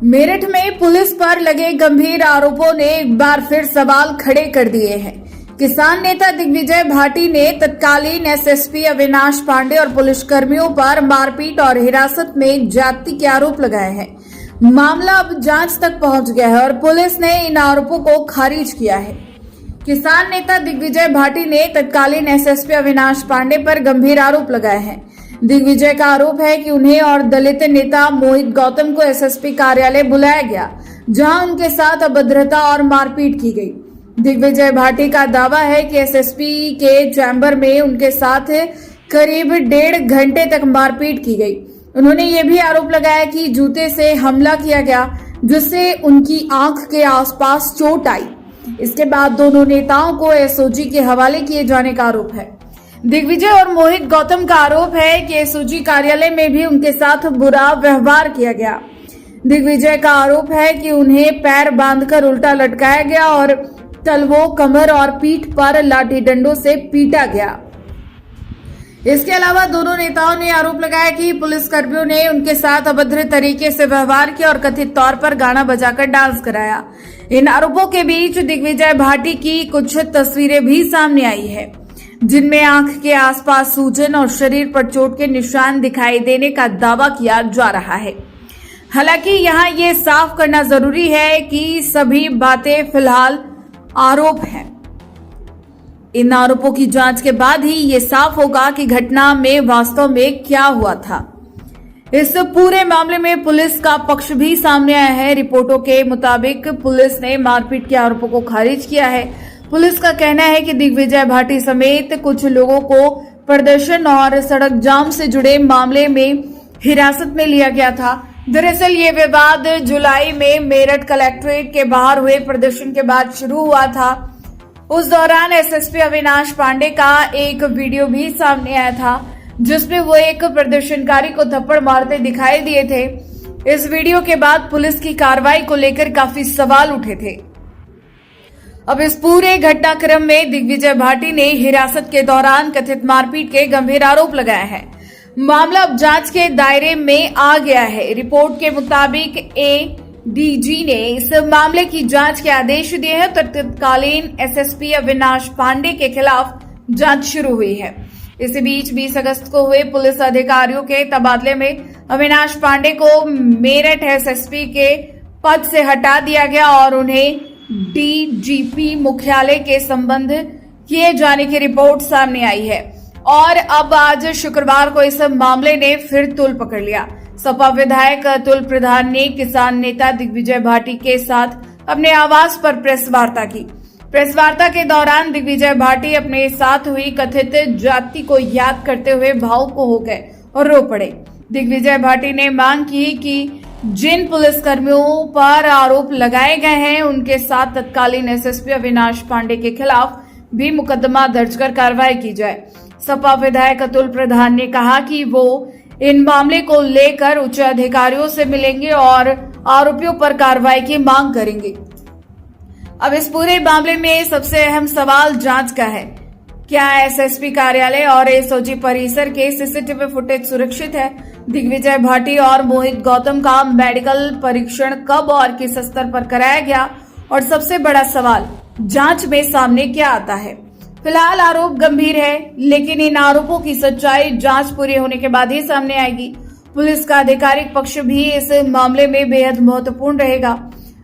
मेरठ में पुलिस पर लगे गंभीर आरोपों ने एक बार फिर सवाल खड़े कर दिए हैं। किसान नेता दिग्विजय भाटी ने तत्कालीन एसएसपी अविनाश पांडे और पुलिसकर्मियों पर मारपीट और हिरासत में ज्यादती के आरोप लगाए हैं। मामला अब जांच तक पहुंच गया है और पुलिस ने इन आरोपों को खारिज किया है। किसान नेता दिग्विजय भाटी ने तत्कालीन एसएसपी अविनाश पांडे पर गंभीर आरोप लगाए हैं। दिग्विजय का आरोप है कि उन्हें और दलित नेता मोहित गौतम को एसएसपी कार्यालय बुलाया गया, जहां उनके साथ अभद्रता और मारपीट की गई। दिग्विजय भाटी का दावा है कि एसएसपी के चैम्बर में उनके साथ करीब 1.5 घंटे तक मारपीट की गई। उन्होंने ये भी आरोप लगाया कि जूते से हमला किया गया, जिससे उनकी आंख के आसपास चोट आई। इसके बाद दोनों नेताओं को एसओजी के हवाले किए जाने का आरोप है। दिग्विजय और मोहित गौतम का आरोप है कि एसओजी कार्यालय में भी उनके साथ बुरा व्यवहार किया गया। दिग्विजय का आरोप है कि उन्हें पैर बांधकर उल्टा लटकाया गया और तलवों, कमर और पीठ पर लाठी डंडों से पीटा गया। इसके अलावा दोनों नेताओं ने आरोप लगाया कि पुलिसकर्मियों ने उनके साथ अभद्र तरीके से व्यवहार किया और कथित तौर पर गाना बजाकर डांस कराया। इन आरोपों के बीच दिग्विजय भाटी की कुछ तस्वीरें भी सामने आई है, जिनमें आंख के आसपास सूजन और शरीर पर चोट के निशान दिखाई देने का दावा किया जा रहा है। हालांकि यहां ये साफ करना जरूरी है कि सभी बातें फिलहाल आरोप हैं। इन आरोपों की जांच के बाद ही ये साफ होगा कि घटना में वास्तव में क्या हुआ था। इस पूरे मामले में पुलिस का पक्ष भी सामने आया है। रिपोर्टों के मुताबिक पुलिस ने मारपीट के आरोपों को खारिज किया है। पुलिस का कहना है कि दिग्विजय भाटी समेत कुछ लोगों को प्रदर्शन और सड़क जाम से जुड़े मामले में हिरासत में लिया गया था। दरअसल ये विवाद जुलाई में मेरठ कलेक्ट्रेट के बाहर हुए प्रदर्शन के बाद शुरू हुआ था। उस दौरान एसएसपी अविनाश पांडे का एक वीडियो भी सामने आया था, जिसमें वो एक प्रदर्शनकारी को थप्पड़ मारते दिखाई दिए थे। इस वीडियो के बाद पुलिस की कार्रवाई को लेकर काफी सवाल उठे थे। अब इस पूरे घटनाक्रम में दिग्विजय भाटी ने हिरासत के दौरान कथित मारपीट के गंभीर आरोप लगाए हैं। मामला अब जांच के दायरे में आ गया है। रिपोर्ट के मुताबिक एडीजी ने इस मामले की जांच के आदेश दिए हैं। तत्कालीन एसएसपी अविनाश पांडे के खिलाफ जांच शुरू हुई है। इसी बीच 20 अगस्त को हुए पुलिस अधिकारियों के तबादले में अविनाश पांडे को मेरठ एसएसपी के पद से हटा दिया गया और उन्हें डीजीपी मुख्यालय के संबंध किए जाने की रिपोर्ट सामने आई है। और अब आज शुक्रवार को इस मामले ने फिर तूल पकड़ लिया। सपा विधायक अतुल प्रधान ने किसान नेता दिग्विजय भाटी के साथ अपने आवास पर प्रेस वार्ता की। प्रेस वार्ता के दौरान दिग्विजय भाटी अपने साथ हुई कथित ज्यादती को याद करते हुए भावुक हो गए और रो पड़े। दिग्विजय भाटी ने मांग की कि जिन पुलिसकर्मियों पर आरोप लगाए गए हैं, उनके साथ तत्कालीन एसएसपी अविनाश पांडे के खिलाफ भी मुकदमा दर्ज कर कार्रवाई की जाए। सपा विधायक अतुल प्रधान ने कहा कि वो इन मामले को लेकर उच्च अधिकारियों से मिलेंगे और आरोपियों पर कार्रवाई की मांग करेंगे। अब इस पूरे मामले में सबसे अहम सवाल जांच का है। क्या एसएसपी कार्यालय और एसओजी परिसर के सीसीटीवी फुटेज सुरक्षित है? दिग्विजय भाटी और मोहित गौतम का मेडिकल परीक्षण कब और किस स्तर पर कराया गया? और सबसे बड़ा सवाल, जांच में सामने क्या आता है? फिलहाल आरोप गंभीर है, लेकिन इन आरोपों की सच्चाई जांच पूरी होने के बाद ही सामने आएगी। पुलिस का आधिकारिक पक्ष भी इस मामले में बेहद महत्वपूर्ण रहेगा।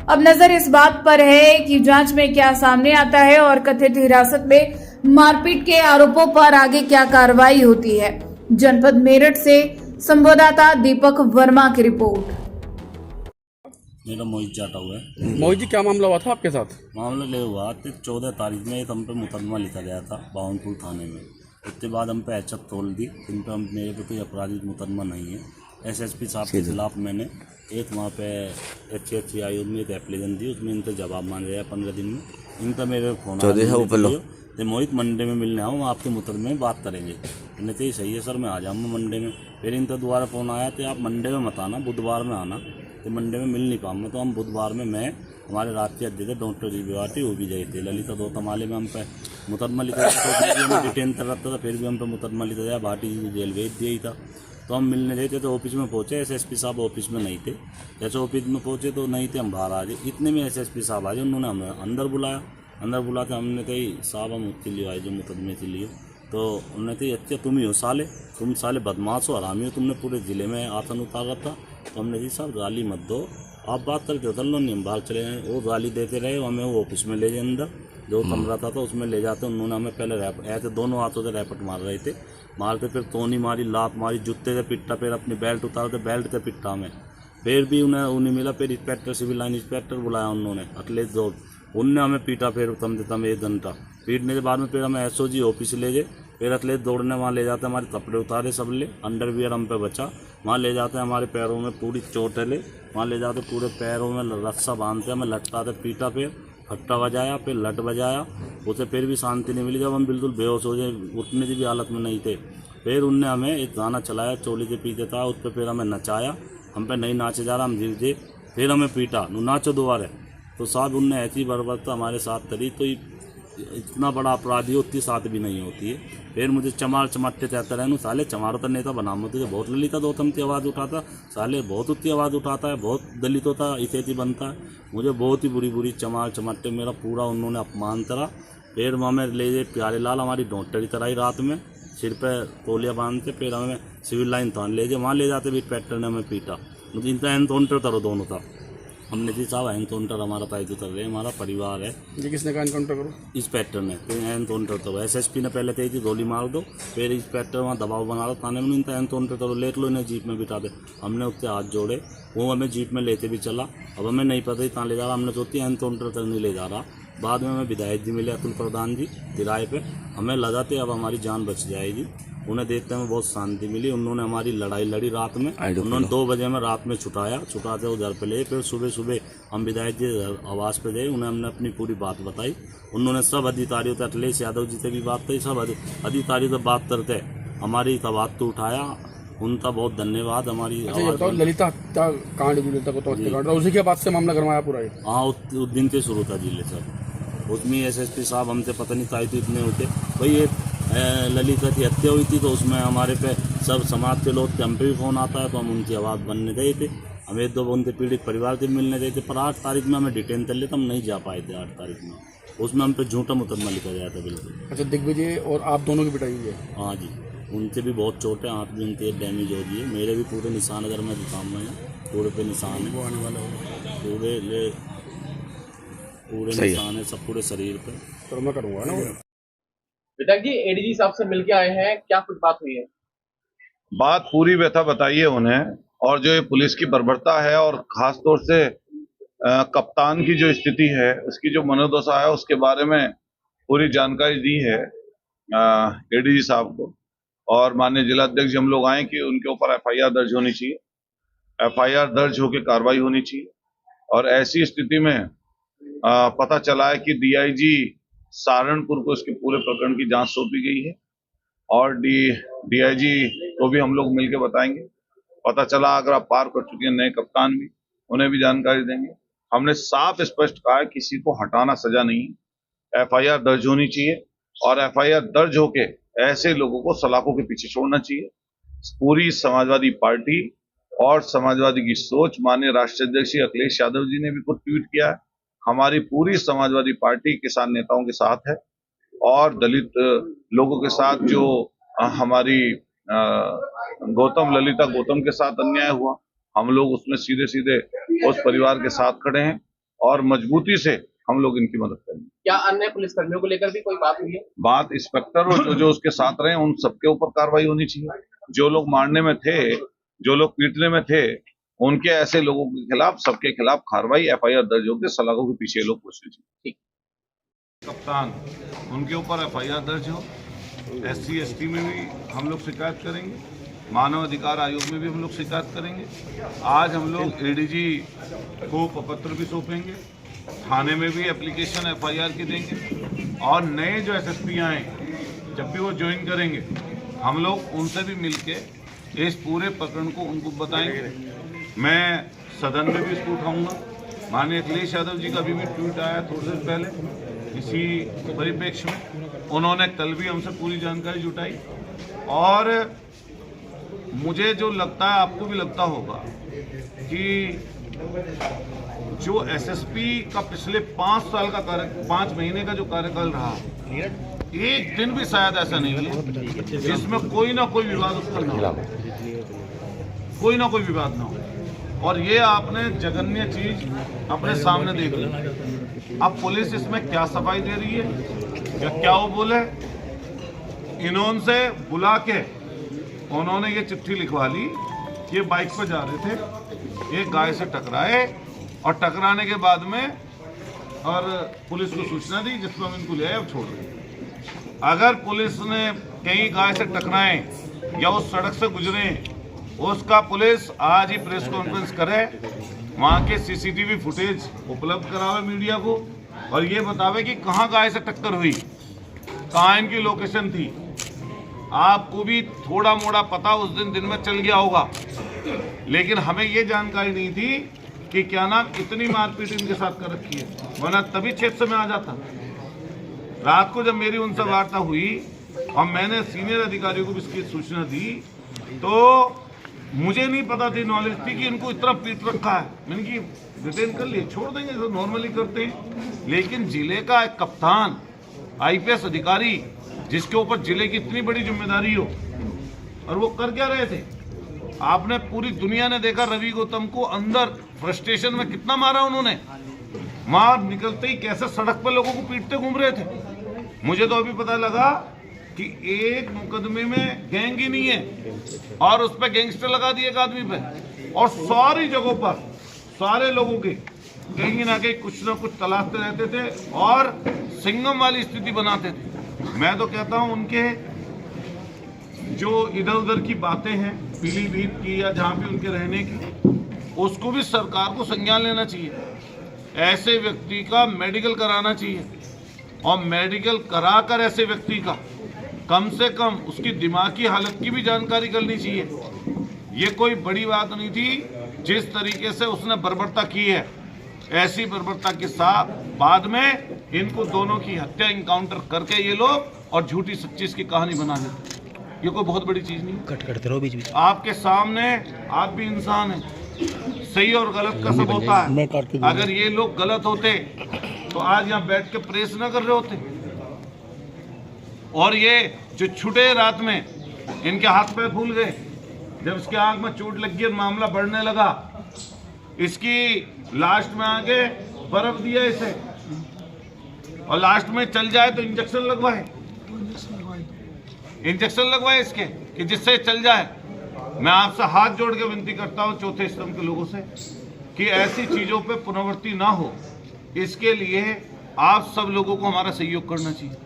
अब नजर इस बात पर है कि जांच में क्या सामने आता है और कथित हिरासत में मारपीट के आरोपों पर आगे क्या कार्रवाई होती है। जनपद मेरठ से संवाददाता दीपक वर्मा की रिपोर्ट। मेरा मोहित जाटा हुआ है। मोहित जी, क्या मामला हुआ था आपके साथ? मामला ले हुआ 14 तारीख में हम पे मुकदमा लिखा गया था बावनपुर थाने में। उसके बाद हम पे एचएफ तोल दी। इन पर मेरे पे कोई आपराधिक मुकदमा नहीं है। एसएसपी साहब के खिलाफ मैंने एक वहाँ पे HCI में एक एप्लीकेशन दी, उसमें इनसे जवाब मांग रहा है 15 दिन में। इनका मेरे फोन तो मोहित मंडे में मिलने आऊँ, आपके मुकदमे में बात करेंगे। मैंने कही सही है सर, मैं आ जाऊँगा मंडे में। फिर इनका दोबारा फोन आया तो आप मंडे में मत आना, बुधवार में आना। तो मंडे में मिल नहीं पाऊंगा, तो हम बुधवार में मैं हमारे राष्ट्रीय अध्यक्ष डॉक्टर जी वो भी गए थे। ललिता दो तमाले में हम पे मुकदमा लिखा था, तो डिटेन कर रखा था, फिर भी हम पे मुकदमा लिखा गया। भाटी जेल भेज दिया ही था। तो हम मिलने गए थे, तो ऑफिस में पहुंचे, एसएसपी साहब ऑफिस में नहीं थे। जैसे ऑफिस में पहुंचे तो नहीं थे, हम बाहर आ गए। इतने में एसएसपी साहब आ गए, उन्होंने हमें अंदर बुलाया। अंदर बुलाते हमने कही साहब हम उसके लिए आए जो मुकदमे के लिए। तो उन्होंने कही अच्छा तुम ही हो साले, तुम साले बदमाश हो, हरामी हो, तुमने पूरे ज़िले में आतंक उतारा था। तो हमने कही साहब गाली मत दो, आप बात करके उतर लो, नहीं हम बाहर चले जाएँ। वो गाली देते रहे, हमें वो ऑफिस में ले गए, अंदर जो कमरा था उसमें ले जाते। उन्होंने हमें पहले ऐसे दोनों हाथों से रैपट मार रहे थे, मारते फिर तोनी मारी, लात मारी, जूते से पिट्टा, फिर अपनी बेल्ट उतारते, बेल्ट से पिट्टा में। फिर भी उन्हें मिला, फिर इंस्पेक्टर, सिविल लाइन इंस्पेक्टर बुलाया उन्होंने, अखिलेश जोर, उनने हमें पीटा। फिर तम 1 घंटा पीटने के बाद में फिर हमें एसओजी ऑफिस ले गए। फिर अखिलेश दौड़ने वहाँ ले जाते, हमारे कपड़े उतारे सब ले, अंडरवियर हम पे बचा, वहाँ ले जाते हैं, हमारे पैरों में पूरी चोट ले, वहाँ ले जाते पूरे पैरों में रस्सा बांधते, हमें लटकाते, पीटा, फिर फट्टा बजाया, फिर लट बजाया। उसे फिर भी शांति नहीं मिली, जब हम बिल्कुल बेहोश हो गए, उठने की भी हालत में नहीं थे। फिर उनने हमें एक गाना चलाया, चोली के पीछे था, उस पर फिर हमें नचाया, हम पे नहीं नाचे जा रहा, हम जीव जे, फिर हमें पीटा, नाचो दोबारा। तो साहब उनने ऐसी बर्बरता हमारे साथ करी, तो इतना बड़ा अपराधी उतनी साथ भी नहीं होती है। फिर मुझे चमार चमाटे कहते रहे, साले चमार तो नेता बना, मुझे बहुत ललिता गौतम की आवाज़ उठाता, साले बहुत उतनी आवाज़ उठाता है, बहुत दलितों का इसे बनता है, मुझे बहुत ही बुरी चमार चमाटे, मेरा पूरा उन्होंने अपमान करा। फिर हमें ले गए प्यारे लाल, हमारी डॉक्टरी कराई रात में, सिर पे तौलिया बांधते, फिर हमें सिविल लाइन थाने ले गए, वहाँ ले जाते भी इंस्पेक्टर ने हमें पीटा, मुझे इनका एनकाउंटर करो दोनों था। हमने जी साहब एनकाउंटर हमारा तायद कर रहे हैं, हमारा परिवार है। जी किसने कहा एनकाउंटर करो? इंस्पेक्टर ने, तो एनकाउंटर करो। एसएसपी ने पहले कही थी गोली मार दो, फिर इंस्पेक्टर वहाँ दबाव बना रहा थाने में, इनका एनकाउंटर करो, लेट लो इन्हें, जीप में बिठा दे। हमने उससे हाथ जोड़े, वो हमें जीप में लेते भी चला। अब हमें नहीं पता कहाँ ले जा रहा, हमने सोची एनकाउंटर तक नहीं ले जा रहा। बाद में हमें विधायक जी मिले, अतुल प्रधान जी, किराए पे, हमें लगा थे अब हमारी जान बच जाएगी। उन्हें देखते हमें बहुत शांति मिली, उन्होंने हमारी लड़ाई लड़ी रात में, उन्होंने 2 बजे में रात में छुटाते वो घर पे ले। फिर सुबह हम विधायक जी आवास पे गए, उन्हें हमने अपनी पूरी बात बताई। उन्होंने सब अधिकारियों से, अखिलेश यादव जी से भी बात करी, सब अधिकारियों से बात करते हमारी बात तो उठाया, उनका बहुत धन्यवाद। हमारी बताओ ललिता हत्याकांड, ललिता को हत्याकांड, उसी के बाद से मामला गरमाया पूरा? हाँ, उस दिन से शुरू था जिले सर। उसमें एसएसपी साहब हमसे पता नहीं ताई तो इतने होते भाई, ये ललिता की हत्या हुई थी, तो उसमें हमारे पे सब समाज के लोग के हम पे भी फ़ोन आता है, तो हम उनकी आवाज़ बनने गए थे। हम 1-2 उनके पीड़ित परिवार से मिलने गए थे, पर 8 तारीख में हमें डिटेन कर लिया, हम नहीं जा पाए थे 8 तारीख में। उसमें हम पे झूठा मुकदमा लिखा गया था बिल्कुल। अच्छा, दिग्विजय और आप दोनों की पिटाई हुई है? हाँ जी, उनसे भी बहुत चोट है, आँख भी उनके डैमेज हो गई है, मेरे भी पूरे निशान, अगर मैं दिखाऊँ में पूरे पे निशान है, आने वाला पूरे निशान है सब पूरे शरीर पे। तो मैं करूँगा ना। विधायक जी, एडीजी साहब से मिलके आए हैं, क्या कुछ बात हुई है? बात पूरी व्यथा बताइए उन्हें, और जो ये पुलिस की बर्बरता है और खास तौर से कप्तान की जो स्थिति है, उसकी जो मनोदशा है, उसके बारे में पूरी जानकारी दी है एडीजी साहब को। और माननीय जिलाध्यक्ष हम लोग आए कि उनके ऊपर एफआईआर दर्ज होनी चाहिए, एफआईआर दर्ज होकर कार्रवाई होनी चाहिए। और ऐसी स्थिति में पता चला है कि डीआईजी सहारनपुर को इसके पूरे प्रकरण की जांच सौंपी गई है, और डीआईजी को भी हम लोग मिलकर बताएंगे। पता चला अगर आप पार कर चुके हैं नए कप्तान भी, उन्हें भी जानकारी देंगे। हमने साफ स्पष्ट कहा है किसी को हटाना सजा नहीं, एफआईआर दर्ज होनी चाहिए, और एफआईआर दर्ज होके ऐसे लोगों को सलाखों के पीछे छोड़ना चाहिए। पूरी समाजवादी पार्टी और समाजवादी की सोच, माननीय राष्ट्रीय अध्यक्ष अखिलेश यादव जी ने भी कुछ ट्वीट किया है, हमारी पूरी समाजवादी पार्टी किसान नेताओं के साथ है, और दलित लोगों के साथ जो हमारी ललिता गौतम के साथ अन्याय हुआ, हम लोग उसमें सीधे सीधे उस परिवार के साथ खड़े हैं, और मजबूती से हम लोग इनकी मदद करेंगे। क्या अन्य पुलिसकर्मियों को लेकर भी कोई बात हुई है? बात इंस्पेक्टर और जो उसके साथ रहे उन सबके ऊपर कार्रवाई होनी चाहिए। जो लोग मारने में थे, जो लोग पीटने में थे, उनके ऐसे लोगों के खिलाफ, सबके खिलाफ कार्रवाई, एफआईआर दर्ज होकर सलाखों के पीछे लोग पूछे। कप्तान, उनके ऊपर एफआईआर दर्ज हो। SC ST में भी हम लोग शिकायत करेंगे, मानव अधिकार आयोग में भी हम लोग शिकायत करेंगे। आज हम लोग एडीजी को पत्र भी सौंपेंगे, थाने में भी एप्लीकेशन एफआईआर की देंगे, और नए जो SSP आए जब भी वो ज्वाइन करेंगे, हम लोग उनसे भी मिलके इस पूरे प्रकरण को उनको बताएंगे। मैं सदन में भी इसको उठाऊंगा। माननीय अखिलेश यादव जी का भी ट्वीट आया थोड़ी देर पहले इसी परिप्रेक्ष्य में, उन्होंने कल भी हमसे पूरी जानकारी जुटाई, और मुझे जो लगता है, आपको भी लगता होगा कि जो एसएसपी का पिछले 5 साल का 5 महीने का जो कार्यकाल रहा, एक दिन भी शायद ऐसा नहीं है जिसमें कोई ना कोई विवाद उत्पन्न ना हो, कोई ना कोई विवाद ना हो। और ये आपने जघन्य चीज अपने सामने देख ली। अब पुलिस इसमें क्या सफाई दे रही है या क्या वो बोले, इन्होंने से बुला के उन्होंने ये चिट्ठी लिखवा ली कि ये बाइक पर जा रहे थे, एक गाय से टकराए और टकराने के बाद में और पुलिस को सूचना दी, जिसमें हम इनको ले आए, अब छोड़ रहे। अगर पुलिस ने कहीं गाय से टकराए या उस सड़क से गुजरे, उसका पुलिस आज ही प्रेस कॉन्फ्रेंस करे, वहाँ के सीसीटीवी फुटेज उपलब्ध करावे मीडिया को और ये बतावे कि कहाँ गाय से टक्कर हुई, कहाँ इनकी लोकेशन थी। आपको भी थोड़ा मोड़ा पता उस दिन में चल गया होगा, लेकिन हमें ये जानकारी नहीं थी कि क्या नाम इतनी मारपीट इनके साथ कर रखी है, वरना तभी क्षेत्र में आ जाता। रात को जब मेरी उनसे वार्ता हुई और मैंने सीनियर अधिकारियों को भी इसकी सूचना दी, तो मुझे नहीं पता थी, नॉलेज थी कि इनको इतना पीट रखा है। मैंने कि डिटेन कर लिए, छोड़ देंगे तो नॉर्मली करते हैं, लेकिन जिले का एक कप्तान आईपीएस अधिकारी जिसके ऊपर जिले की इतनी बड़ी जिम्मेदारी हो, और वो कर क्या रहे थे? आपने पूरी दुनिया ने देखा रवि गौतम को अंदर फ्रस्ट्रेशन में कितना मारा उन्होंने, मार निकलते ही कैसे सड़क पर लोगों को पीटते घूम रहे थे। मुझे तो अभी पता लगा कि एक मुकदमे में गैंग ही नहीं है और उस पर गैंगस्टर लगा दिए एक आदमी पे, और सारी जगहों पर सारे लोगों के कहीं ना कहीं कुछ ना कुछ तलाशते रहते थे और सिंघम वाली स्थिति बनाते थे। मैं तो कहता हूं उनके जो इधर उधर की बातें हैं, पीलीभीत की या जहां भी उनके रहने की, उसको भी सरकार को संज्ञान लेना चाहिए। ऐसे व्यक्ति का मेडिकल कराना चाहिए और मेडिकल कराकर ऐसे व्यक्ति का कम से कम उसकी दिमागी हालत की भी जानकारी करनी चाहिए। ये कोई बड़ी बात नहीं थी जिस तरीके से उसने बर्बरता की है, ऐसी बर्बरता के साथ बाद में इनको दोनों की हत्या इनकाउंटर करके ये लोग और झूठी सच्ची की कहानी बना देते। ये कोई बहुत बड़ी चीज नहीं। कट करते रहो बीच बीच। आपके सामने आप भी इंसान हैं, सही और गलत का सब होता है। अगर ये लोग गलत होते तो आज यहाँ बैठ के प्रेस न कर रहे होते। और ये जो छुटे रात में इनके हाथ पैर फूल गए, जब इसके आंख में चोट लगी और मामला बढ़ने लगा, इसकी लास्ट में आगे बर्फ दिया इसे और लास्ट में चल जाए तो इंजेक्शन लगवाए इसके कि जिससे चल जाए। मैं आपसे हाथ जोड़ के विनती करता हूं चौथे स्तंभ के लोगों से कि ऐसी चीजों पे पुनरावृत्ति ना हो, इसके लिए आप सब लोगों को हमारा सहयोग करना चाहिए।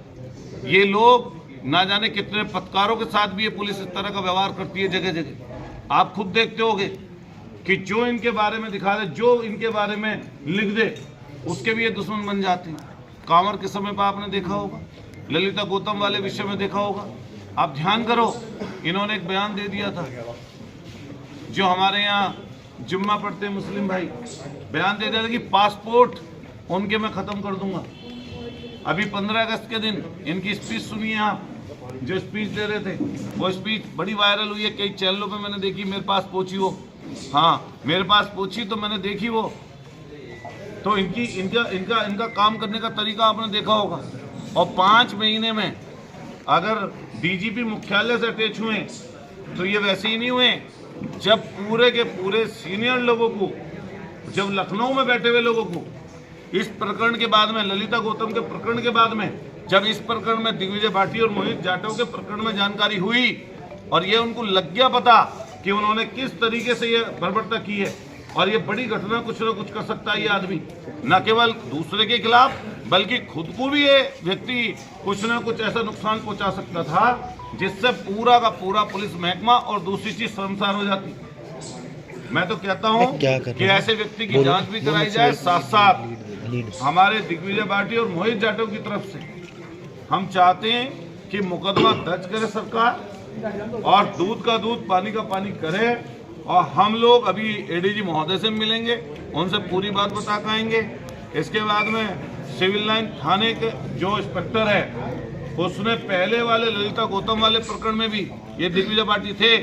ये लोग ना जाने कितने पत्रकारों के साथ भी ये पुलिस इस तरह का व्यवहार करती है जगह जगह। आप खुद देखते होंगे कि जो इनके बारे में दिखा दे, जो इनके बारे में लिख दे, उसके भी ये दुश्मन बन जाते हैं। कांवर के समय पर आपने देखा होगा, ललिता गौतम वाले विषय में देखा होगा। आप ध्यान करो, इन्होंने एक बयान दे दिया था, जो हमारे यहाँ जुम्मा पढ़ते मुस्लिम भाई, बयान दे दिया था कि पासपोर्ट उनके मैं ख़त्म कर दूंगा। अभी 15 अगस्त के दिन इनकी स्पीच सुनिए आप, जो स्पीच दे रहे थे, वो स्पीच बड़ी वायरल हुई है, कई चैनलों पे मैंने देखी, मेरे पास पहुंची वो। हाँ, मेरे पास पहुंची तो मैंने देखी वो। तो इनका काम करने का तरीका आपने देखा होगा। और 5 महीने में अगर डीजीपी मुख्यालय से अटैच हुए तो ये वैसे ही नहीं हुए। जब पूरे के पूरे सीनियर लोगों को, जब लखनऊ में बैठे हुए लोगों को इस प्रकरण के बाद में, ललिता गौतम के प्रकरण के बाद में, जब इस प्रकरण में दिग्विजय भाटी और मोहित जाटव के प्रकरण में जानकारी हुई और ये उनको लग गया पता कि उन्होंने किस तरीके से ये बर्बरता की है और ये बड़ी घटना कुछ ना कुछ कर सकता है ये आदमी, न केवल दूसरे के खिलाफ बल्कि खुद को भी ये व्यक्ति कुछ ना कुछ ऐसा नुकसान पहुंचा सकता था जिससे पूरा का पूरा पुलिस महकमा और दूसरी चीज शर्मसार हो जाती। मैं तो कहता हूं कि ऐसे व्यक्ति की जांच भी कराई जाए, साथ साथ हमारे दिग्विजय भाटी और मोहित जाटव की तरफ से हम चाहते हैं कि मुकदमा दर्ज करे सरकार और दूध का दूध पानी का पानी करे। और हम लोग अभी एडीजी महोदय से मिलेंगे, उनसे पूरी बात बता के आएंगे। इसके बाद में सिविल लाइन थाने के जो इंस्पेक्टर है, उसने पहले वाले ललिता गौतम वाले प्रकरण में भी ये दिग्विजय पार्टी थे,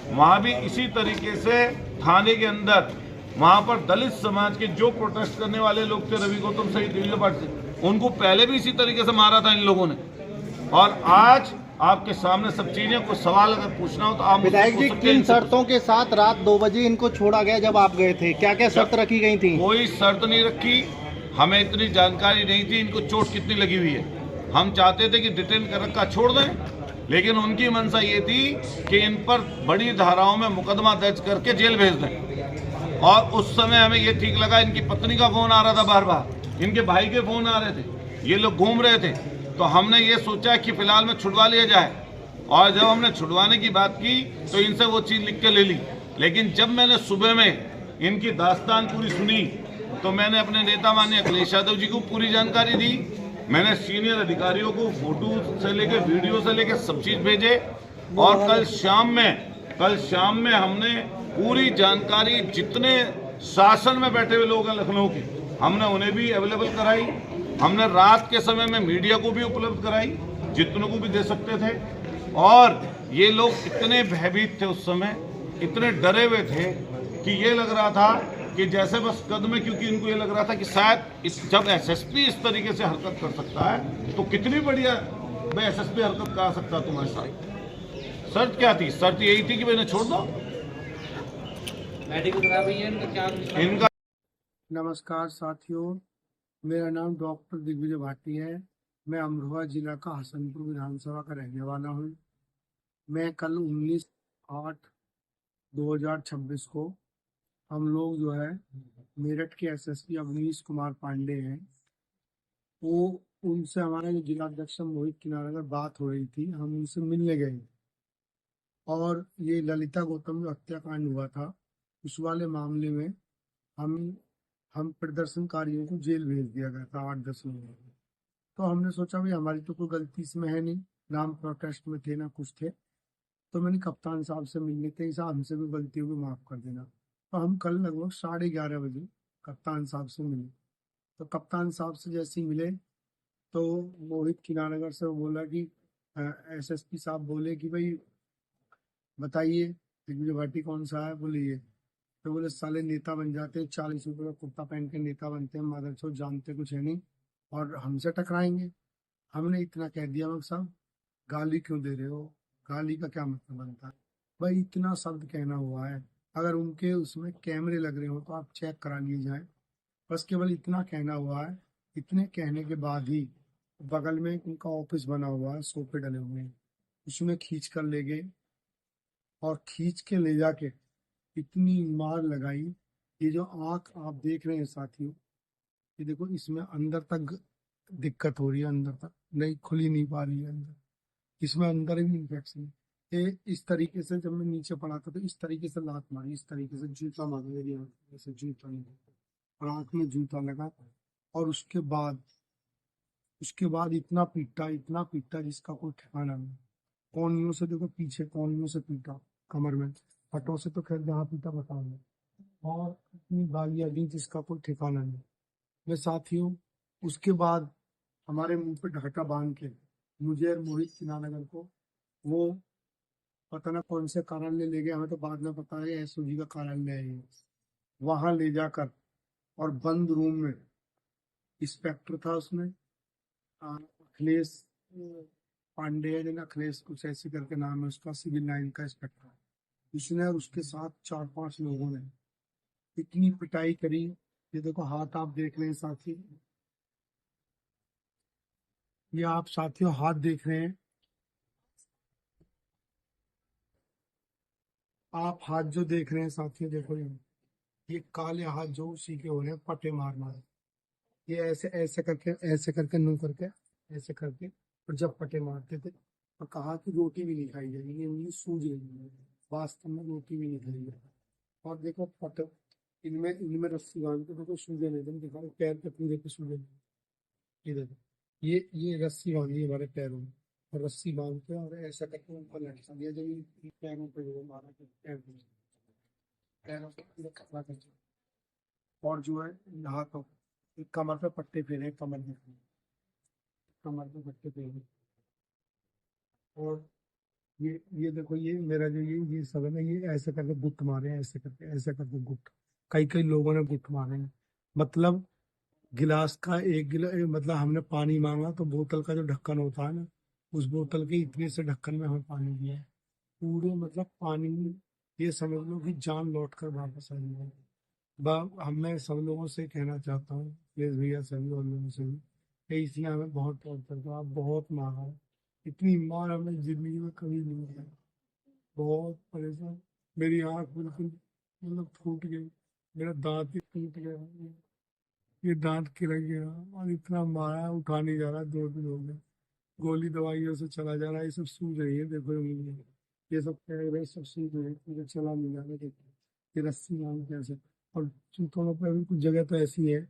वहाँ भी इसी तरीके से थाने के अंदर वहाँ पर दलित समाज के जो प्रोटेस्ट करने वाले लोग थे, रवि गौतम सहित दिग्विजय पार्टी से, उनको पहले भी इसी तरीके से मारा था इन लोगों ने। और आज आपके सामने सब चीजें, कोई सवाल अगर पूछना हो तो आप विधायक जी, किन शर्तों के साथ रात 2 बजे इनको छोड़ा गया जब आप गए थे? क्या क्या शर्त रखी गई थी? कोई शर्त नहीं रखी, हमें इतनी जानकारी नहीं थी इनको चोट कितनी लगी हुई है। हम चाहते थे कि डिटेन कर रखा छोड़ दें, लेकिन उनकी मंशा ये थी कि इन पर बड़ी धाराओं में मुकदमा दर्ज करके जेल भेज दें। और उस समय हमें ये ठीक लगा, इनकी पत्नी का फोन आ रहा था बार बार, इनके भाई के फोन आ रहे थे, ये लोग घूम रहे थे, तो हमने ये सोचा कि फिलहाल में छुड़वा लिया जाए। और जब हमने छुड़वाने की बात की तो इनसे वो चीज़ लिख के ले ली। लेकिन जब मैंने सुबह में इनकी दास्तान पूरी सुनी तो मैंने अपने नेता माननीय अखिलेश यादव जी को पूरी जानकारी दी। मैंने सीनियर अधिकारियों को फोटो से लेके वीडियो से लेके सब चीज़ भेजे। और कल शाम में हमने पूरी जानकारी जितने शासन में बैठे हुए लोग हैं लखनऊ के, हमने उन्हें भी अवेलेबल कराई। हमने रात के समय में मीडिया को भी उपलब्ध कराई, जितनों को भी दे सकते थे। और ये लोग इतने भयभीत थे उस समय, इतने डरे हुए थे कि ये लग रहा था कि जैसे बस कदम, क्योंकि इनको ये लग रहा था कि शायद जब एसएसपी इस तरीके से हरकत कर सकता है तो कितनी बढ़िया भाई एसएसपी हरकत कर सकता तुम्हारे साथ। शर्त क्या थी? शर्त यही थी कि भाई इन्हें छोड़ दो। इनका नमस्कार साथियों, मेरा नाम डॉक्टर दिग्विजय भाटी है। मैं अमरोहा जिला का हसनपुर विधानसभा का रहने वाला हूँ। मैं कल 19/8/2026 को हम लोग जो है मेरठ के एसएसपी अवनीश कुमार पांडे हैं, वो उनसे हमारे जो जिलाध्यक्ष मोहित किनारकर बात हो रही थी, हम उनसे मिलने गए। और ये ललिता गौतम जो हत्याकांड हुआ था उस वाले मामले में हम प्रदर्शनकारियों को जेल भेज दिया गया था 8-10 लोगों को। तो हमने सोचा भाई हमारी तो कोई गलती इसमें है नहीं, नाम प्रोटेस्ट में थे ना कुछ थे। तो मैंने कप्तान साहब से मिलने थे, साहब हमसे भी गलती होगी माफ़ कर देना। तो हम कल लगभग 11:30 बजे कप्तान साहब से मिले। तो कप्तान साहब से जैसे ही मिले तो मोहित किनारगर से वो बोला कि एसएसपी साहब बोले कि भाई बताइए दिग्विजय भाटी कौन सा है? बोले ये। तो बोले साले नेता बन जाते हैं, 40 रुपये का कुर्ता पहन के नेता बनते हैं, मदरसों जानते कुछ है नहीं और हमसे टकराएंगे। हमने इतना कह दिया मगर साहब गाली क्यों दे रहे हो? गाली का क्या मतलब बनता है भाई? इतना शब्द कहना हुआ है, अगर उनके उसमें कैमरे लग रहे हो तो आप चेक करा लिए जाए। बस केवल इतना कहना हुआ है। इतने कहने के बाद ही बगल में उनका ऑफिस बना हुआ है, सोफे डले हुए हैं, उसमें खींच कर ले गए और खींच के ले जाके इतनी मार लगाई। ये जो आँख आप देख रहे हैं साथियों, ये देखो इसमें अंदर तक दिक्कत हो रही है, अंदर तक नहीं खुली नहीं पा रही है अंदर, इसमें अंदर भी इन्फेक्शन है। ये इस तरीके से जब मैं नीचे पड़ा था तो इस तरीके से लात मारी, इस तरीके से जूता मारा मेरी आँख में, जैसे जूता नहीं और आँख में जूता लगा। और उसके बाद इतना पीटा जिसका कोई ठिकाना नहीं। कोनियों से देखो, पीछे कोनियों से पीटा, कमर में, पटों से तो खैर जहाँ पीटा बताऊंगा, और इतनी गालियाँ दी जिसका कोई ठिकाना नहीं। मैं साथियों उसके बाद हमारे मुंह पे ढाका बांध के मुझे और मोहित किनारगर को वो पता ना कौन से कार्यालय ले गए, हमें तो बाद में पता है एसओजी का कार्यालय है, वहां ले जाकर और बंद रूम में इंस्पेक्टर था उसमें अखिलेश पांडे है, जिन अखिलेश कुछ ऐसी करके नाम है उसका, सिविल लाइन का इंस्पेक्टर, उसने और उसके साथ 4-5 लोगों ने इतनी पिटाई करी। ये देखो हाथ आप देख रहे हैं साथी, ये आप साथियों हाथ देख रहे हैं, आप हाथ जो देख रहे हैं साथियों, देखो ये काले हाथ जो उसी के हो रहे हैं, पटे मार ये ऐसे करके नु करके ऐसे करके, और जब पटे मारते थे और कहा कि रोटी भी नहीं खाई जाएगी, ये उंगली सूज रही है, वास्तव में रोटी भी नहीं खाई जाएगी। और देखो पट इनमें रस्सी बांध के देखो, सूजन एकदम दिखाओ, पैर पे पूरे पे सूजन, इधर ये रस्सी बांधी हमारे पैरों में, और रस्सी बांध के और ऐसा करके ऊपर लटका दिया, जब पैरों पे वो मारा पैरों पे कपड़ा कर, और जो है हाथों कमर पे पट्टे फेरे, कमर पे पट्टे फेरे, और ये देखो, ये मेरा जो ये सब है ना, ये ऐसे करके गुट मारे हैं, ऐसे करके गुट, कई कई लोगों ने गुट मारे हैं। मतलब गिलास का एक मतलब हमने पानी मांगा तो बोतल का जो ढक्कन होता है ना, उस बोतल के इतने से ढक्कन में हमें पानी दिया है। पूरे मतलब पानी में, ये समझ लो कि जान लौट कर वापस आई है। मैं सब लोगों से कहना चाहता हूँ, प्लीज भैया, सभी और लोगों से भी, कि इसने हमें बहुत टॉर्चर किया, बहुत मारा है। इतनी मार हमें जिंदगी में कभी नहीं है। बहुत परेशान, मेरी आँख बिल्कुल मतलब फूट गई, मेरा दांत ही टूट गया, ये दांत खिलक गया, और इतना मारा, उठा नहीं जा रहा, 2 दिन हो गए, गोली दवाइयों से चला जा रहा है। ये सब सूझ रही है, देखो ये सब कह रहे सब सूझ रही है, मुझे चला नहीं जा रहा। देखो ये रस्सी मांग कैसे, और जूतों पे भी कुछ जगह तो ऐसी है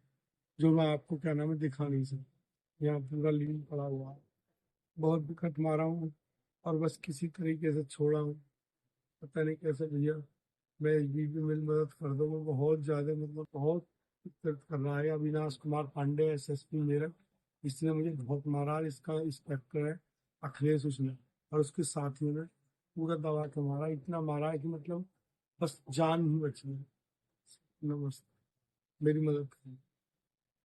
जो मैं आपको क्या नाम है दिखा नहीं सकता। यहाँ पूरा लीन पड़ा हुआ है, बहुत विकट मारा हूँ, और बस किसी तरीके से छोड़ा हूँ, पता नहीं कैसे भैया। मैं एच बी मेरी मदद कर दो, मैं बहुत ज़्यादा मतलब बहुत दर्द कर रहा है। अविनाश कुमार पांडे, SSP मेरठ, इसने मुझे बहुत मारा। इसका इंस्पेक्टर है अखिलेश, उसने और उसके साथियों ने पूरा दबा के मारा, इतना मारा है कि मतलब बस जान ही बची है। नमस्ते, मेरी मदद करें।